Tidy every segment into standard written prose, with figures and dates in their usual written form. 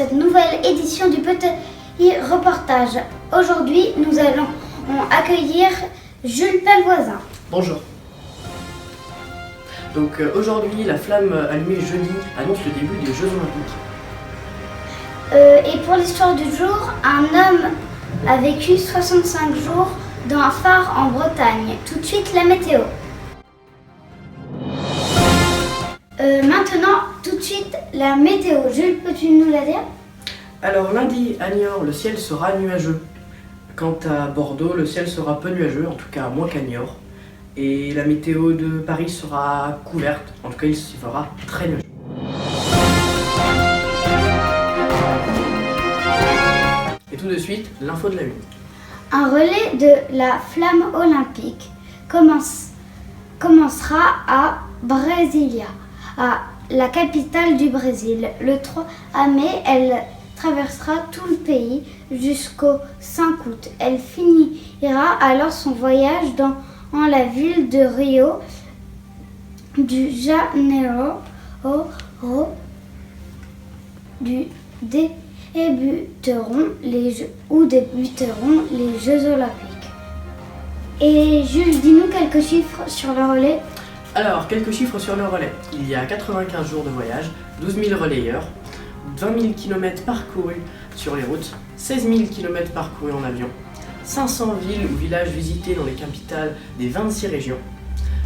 cette nouvelle édition du Petit Reportage. Aujourd'hui, nous allons accueillir Jules Pelvoisin. Bonjour. Donc aujourd'hui, la flamme allumée jeudi annonce le début des Jeux Olympiques. Et pour l'histoire du jour, un homme a vécu 65 jours dans un phare en Bretagne. Tout de suite, la météo. Maintenant, tout de suite, la météo. Jules, peux-tu nous la dire ? Alors lundi à Niort, le ciel sera nuageux. Quant à Bordeaux, le ciel sera peu nuageux, en tout cas moins qu'à Niort. Et la météo de Paris sera couverte, en tout cas il s'y fera très nuageux. Et tout de suite, l'info de la une. Un relais de la flamme olympique commencera à Brasilia, à la capitale du Brésil. Le 3 mai, elle traversera tout le pays jusqu'au 5 août. Elle finira alors son voyage dans la ville de Rio de Janeiro débuteront les Jeux Olympiques. Et Jules, dis-nous quelques chiffres sur le relais. Alors, quelques chiffres sur le relais. Il y a 95 jours de voyage, 12 000 relayeurs, 20 000 km parcourus sur les routes, 16 000 km parcourus en avion, 500 villes ou villages visités dans les capitales des 26 régions,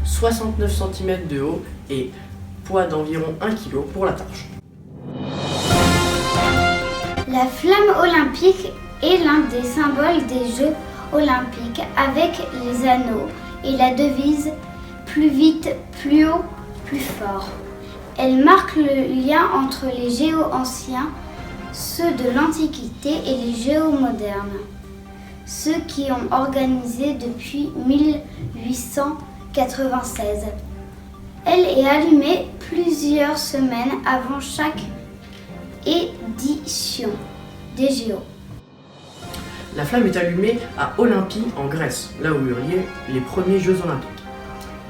69 cm de haut et poids d'environ 1 kg pour la torche. La flamme olympique est l'un des symboles des Jeux olympiques avec les anneaux et la devise « Plus vite, plus haut, plus fort ». Elle marque le lien entre les géos anciens, ceux de l'Antiquité et les géos modernes, ceux qui ont organisé depuis 1896. Elle est allumée plusieurs semaines avant chaque édition des JO. La flamme est allumée à Olympie en Grèce, là où eurent lieu les premiers Jeux Olympiques.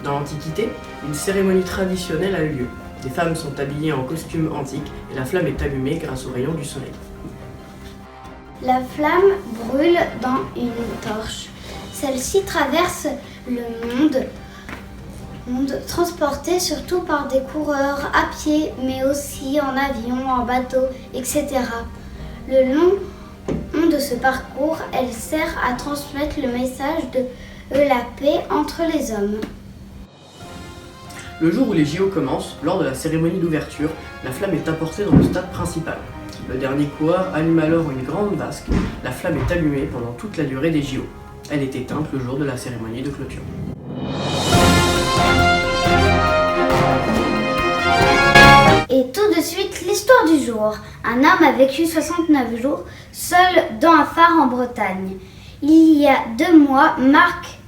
Dans l'Antiquité, une cérémonie traditionnelle a eu lieu. Les femmes sont habillées en costume antique et la flamme est allumée grâce aux rayons du soleil. La flamme brûle dans une torche. Celle-ci traverse le monde transportée surtout par des coureurs à pied, mais aussi en avion, en bateau, etc. Le long de ce parcours, elle sert à transmettre le message de la paix entre les hommes. Le jour où les JO commencent, lors de la cérémonie d'ouverture, la flamme est apportée dans le stade principal. Le dernier coureur allume alors une grande vasque. La flamme est allumée pendant toute la durée des JO. Elle est éteinte le jour de la cérémonie de clôture. Et tout de suite, l'histoire du jour. Un homme a vécu 69 jours seul dans un phare en Bretagne. Il y a 2 mois, Marc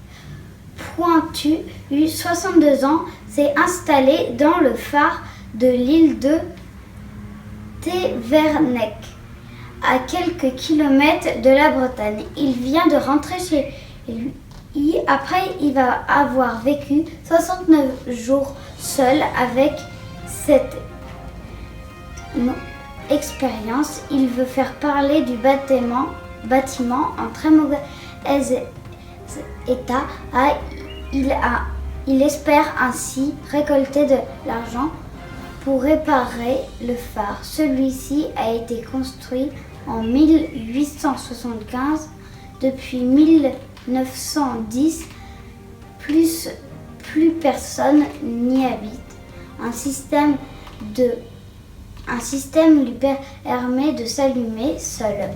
Pointu, 62 ans, s'est installé dans le phare de l'île de Tevernec, à quelques kilomètres de la Bretagne. Il vient de rentrer chez lui après il va avoir vécu 69 jours seul. Avec cette expérience, il veut faire parler du bâtiment en très mauvais état. Il espère ainsi récolter de l'argent pour réparer le phare. Celui-ci a été construit en 1875. Depuis 1910, plus personne n'y habite. Un système lui permet de s'allumer seul.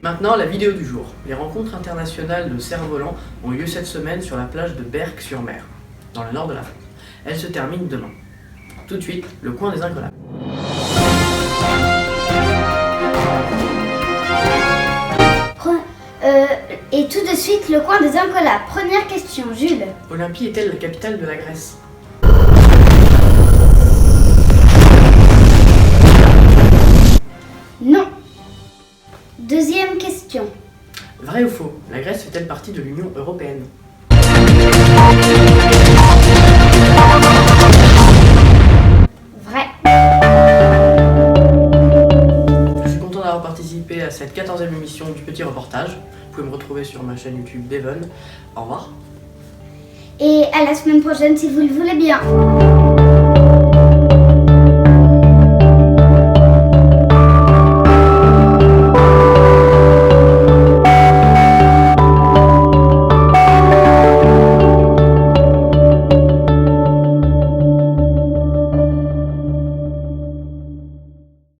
Maintenant, la vidéo du jour. Les rencontres internationales de cerfs-volants ont eu lieu cette semaine sur la plage de Berck-sur-Mer, dans le nord de la France. Elles se terminent demain. Tout de suite, le coin des incollables. Et tout de suite, le coin des incollables. Première question, Jules. Olympie est-elle la capitale de la Grèce ? Non. Deuxième question. Vrai ou faux ? La Grèce fait-elle partie de l'Union européenne ? Vous pouvez me retrouver sur ma chaîne YouTube Devon. Au revoir. Et à la semaine prochaine si vous le voulez bien.